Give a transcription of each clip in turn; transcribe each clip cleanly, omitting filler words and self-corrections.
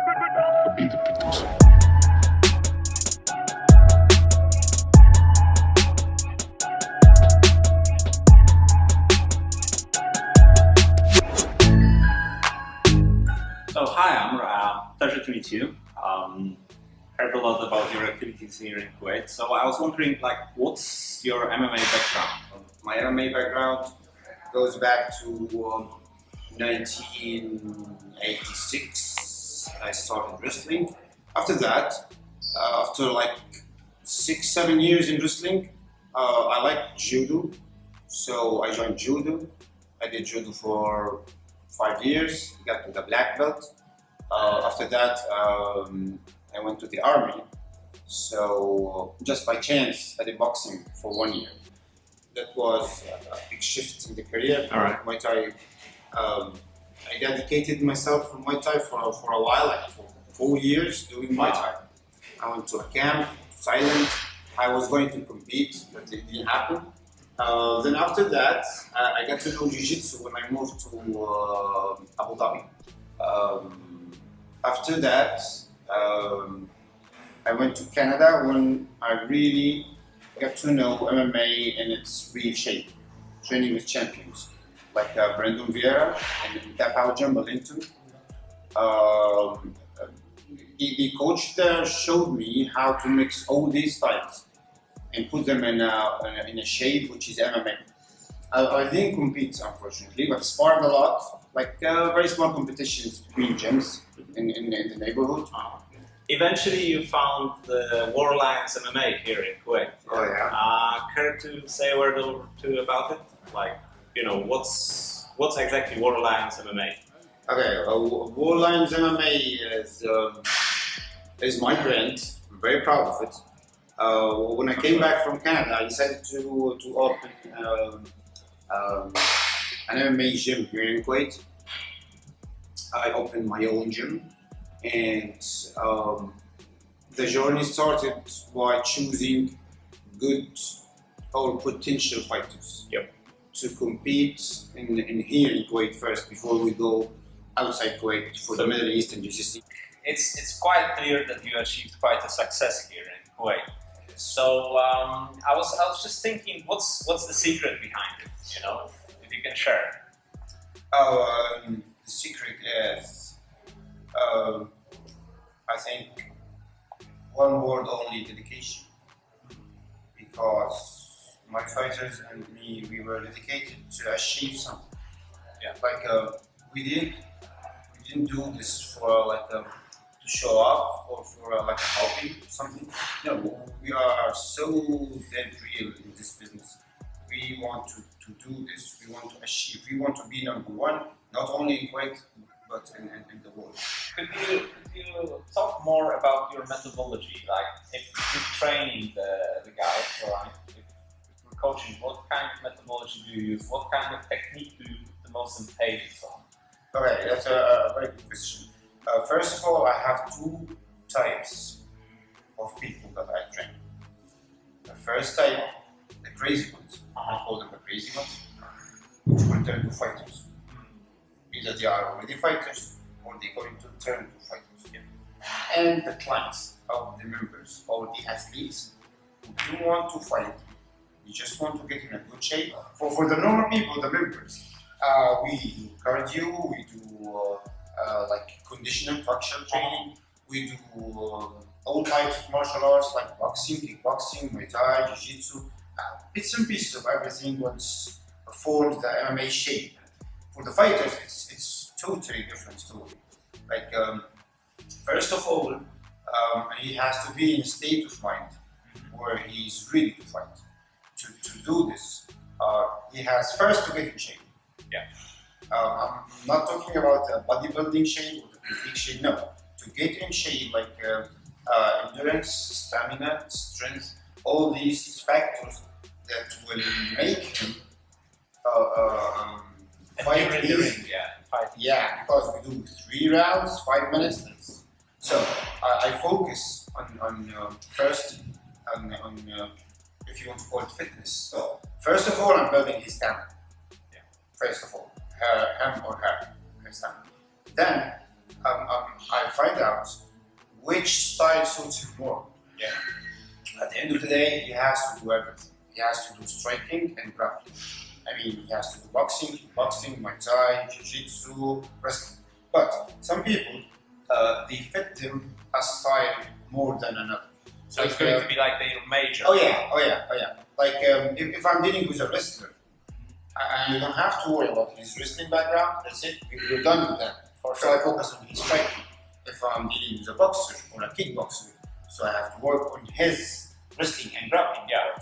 So hi, Amr. Pleasure to meet you. Heard a lot about your activities here in Kuwait. So I was wondering, like, what's your MMA background? My MMA background goes back to 1986. I started wrestling. After that, after like 6-7 years in wrestling, I liked judo. So I joined judo. I did judo for 5 years, got to the black belt. After that, I went to the army. So just by chance, I did boxing for 1 year. That was a big shift in the career. All right. Muay Thai. I dedicated myself for Muay Thai for a while, like for 4 years doing Muay Thai. I went to a camp, Thailand. I was going to compete, but it didn't happen. Then after that, I got to know Jiu-Jitsu when I moved to Abu Dhabi. After that, I went to Canada when I really got to know MMA in its real shape, training with champions like Brandon Vieira and Tapao Jambalinton. The coach there showed me how to mix all these styles and put them in a shape which is MMA. I didn't compete, unfortunately, but sparred a lot, like very small competitions between gyms in the neighborhood. Eventually, you found the Warlions MMA here in Kuwait. Oh yeah. Care to say a word or two about it? Like, you know, what's exactly Warlions MMA? Okay, Warlions MMA is my brand. I'm very proud of it. When I came back from Canada, I decided to open an MMA gym here in Kuwait. I opened my own gym, and the journey started by choosing good or potential fighters. Yep. To compete in here in Kuwait first before we go outside Kuwait for the Middle East and GCC. It's quite clear that you achieved quite a success here in Kuwait. So I was just thinking, what's the secret behind it? You know, if you can share. The secret is, I think, one word only: dedication. Because my fighters and me, we were dedicated to achieve something. Yeah. Like we didn't do this for like to show off or for like a hobby or something. No, we are so dead real in this business. We want to do this. We want to achieve. We want to be number one, not only in Kuwait but in the world. Could you talk more about your methodology? Like, if you're training the guys, right? If you're coaching, what kind of methodology do you use? What kind of technique do you put the most emphasis on? Okay, that's a very good question. First of all, I have two types of people that I train. The first type, the crazy ones. I call them the crazy ones, which will turn to fighters. Either they are already fighters or they're going to turn to fighters. Yeah. And the clients, or the members, or the athletes who do want to fight. You just want to get in a good shape. For the normal people, the members, we do cardio, we do like conditioning, functional training. We do all types of martial arts like boxing, kickboxing, Muay Thai, Jiu-Jitsu. Bits and pieces of everything once formed the MMA shape. For the fighters, it's totally different story. Like first of all, he has to be in a state of mind where he's ready to fight. To do this, he has first to get in shape. Yeah. I'm not talking about the bodybuilding shape or the physique shape. No, to get in shape, like endurance, stamina, strength, all these factors that will make him fight easy. Yeah, because we do 3 rounds, 5 minutes. So I focus on first on if you want to call it fitness. So first of all, I'm building his stamina. Yeah. First of all, him or her stamina. Then I fight find out which style suits him more. Yeah. At the end of the day, he has to do everything. He has to do striking and grappling. I mean, he has to do boxing, kickboxing, Muay Thai, Jiu-Jitsu, wrestling. But some people, they fit them a style more than another. So it's going to be like their major. Oh yeah. Like if I'm dealing with a wrestler, I don't have to worry about his wrestling background. That's it. We're done with that. So I focus on his striking. If I'm dealing with a boxer or a kickboxer, so I have to work on his wrestling and grappling. Yeah.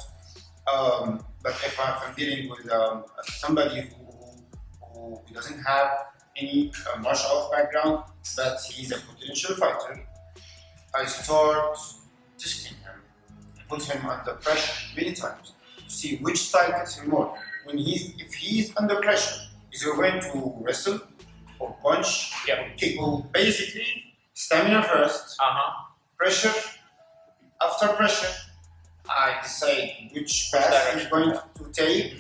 But if I'm dealing with somebody who doesn't have any martial arts background, but he's a potential fighter, I start testing him, put him under pressure many times to see which style fits him more. If he's under pressure, is he going to wrestle or punch or kick? Well, basically, stamina first, pressure. After pressure, I decide which path he's going to take.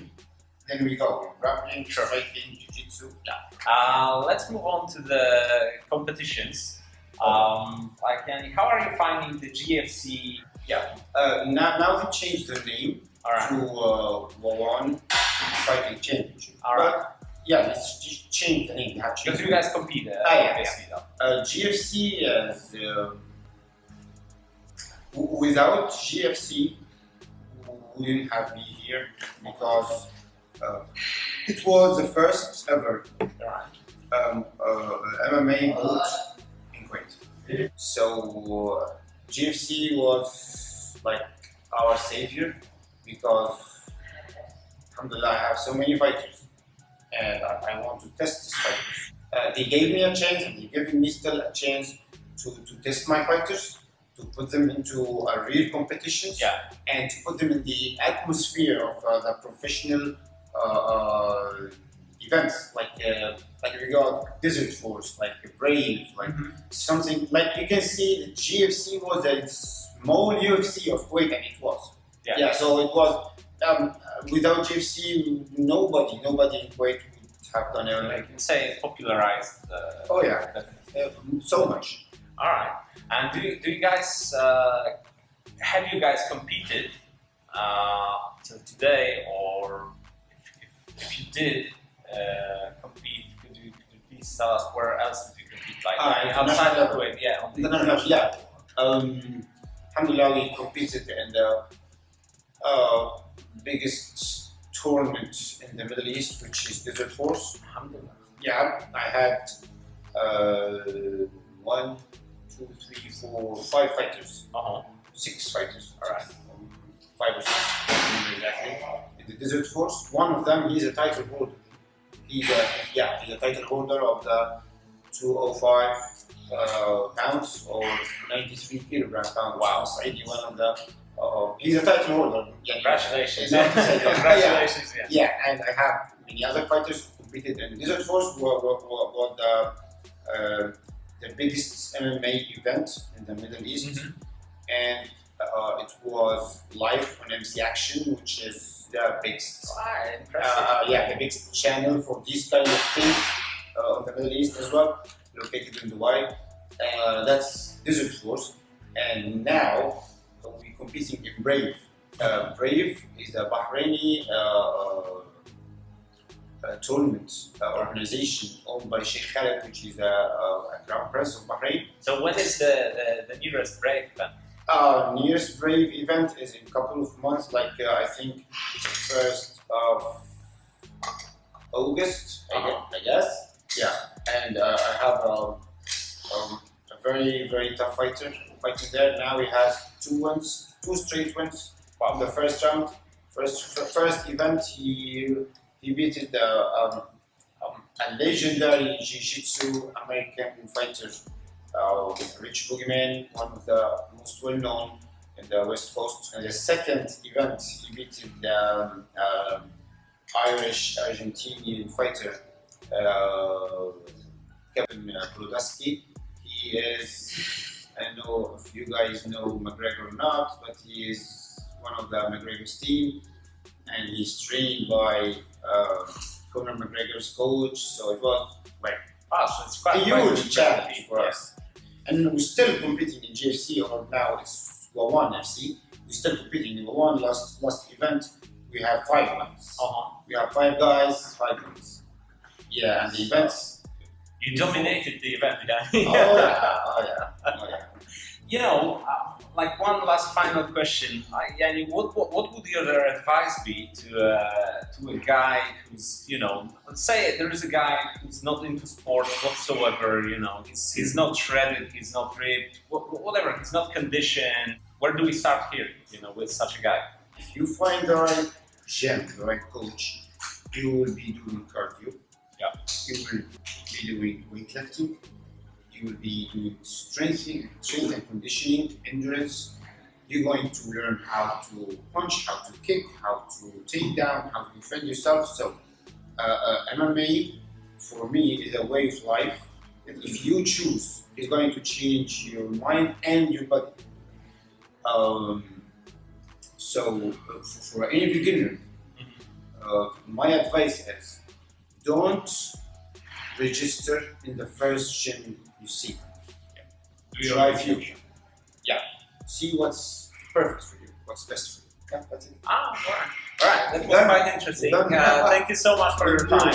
Then we go grappling, striking, jiu-jitsu. Let's move on to the competitions. How are you finding the GFC? Now they changed the name to One Fighting Championship. But they changed the name. Because you guys compete. GFC is without GFC, we wouldn't have been here because it was the first ever MMA bout in Kuwait. So GFC was like our savior because, alhamdulillah, I have so many fighters and I want to test these fighters. They gave me a chance and they're giving me still a chance to test my fighters, to put them into a real competitions and to put them in the atmosphere of the professional events like we got Desert Force, like Brave, like something like you can see the GFC was a small UFC of Kuwait, and it was. So it was without GFC, nobody in Kuwait would have done it. I can say it popularized. So much. All right. And do you guys have you guys competed till today, or if you did compete, could you please tell us where else did you compete? Like outside of Kuwait, Alhamdulillah, we competed in the biggest tournament in the Middle East, which is Desert Force. Alhamdulillah. I had 1, 2, 3, 4, 5 fighters. 6 fighters. All right. 5 or 6 exactly. In the Desert Force, one of them, he's a title holder. He's a title holder of the 205 pounds or 93 kilogram pounds. Wow. One of the he's a title holder. Congratulations. Congratulations. And I have many other fighters who competed in Desert Force. Was the biggest MMA event in the Middle East, and it was live on MC Action, which is the biggest, the biggest channel for this kind of thing in the Middle East as well, located in Dubai. That's Desert Force, and now we're competing in Brave. Brave is a Bahraini tournament organization owned by Sheikh Khaled, which is a crown prince of Bahrain. So when is the nearest Brave event? Nearest Brave event is in a couple of months, like I think 1st of August, I guess. And I have a very, very tough fighter fighting there. Now he has 2 straight wins from the first round. First event, he beat a legendary Jiu-Jitsu American fighter, Rich Boogeyman, one of the most well-known in the West Coast. And the second event, he beat the Irish-Argentinian fighter, Kevin Brodowski. He is, I don't know if you guys know McGregor or not, but he is one of the McGregor's team, and he's trained by Conor McGregor's coach. So it was like so it's quite a huge challenge for us. and we're still competing in GFC, or now it's One FC. We're still competing in One. Last event, we have 5 wins. We have 5 guys, 5 wins. Yeah, and the events. You dominated the event, didn't you? Oh yeah. You know, like one last final question. Yani, what would your advice be to a guy who's, you know, let's say there is a guy who's not into sports whatsoever. You know, he's not shredded, he's not ripped, whatever. He's not conditioned. Where do we start here? You know, with such a guy? If you find the right gym, the right coach, you will be doing cardio. Yeah. You will be doing weightlifting. You will be doing strength and conditioning, endurance. You're going to learn how to punch, how to kick, how to take down, how to defend yourself. So, MMA for me is a way of life that if you choose, it's going to change your mind and your body. So, for any beginner, my advice is don't register in the first gym you see. Try few. Yeah. See what's perfect for you, what's best for you. Yeah, that's it. All right. That was quite interesting. Thank you so much for your time.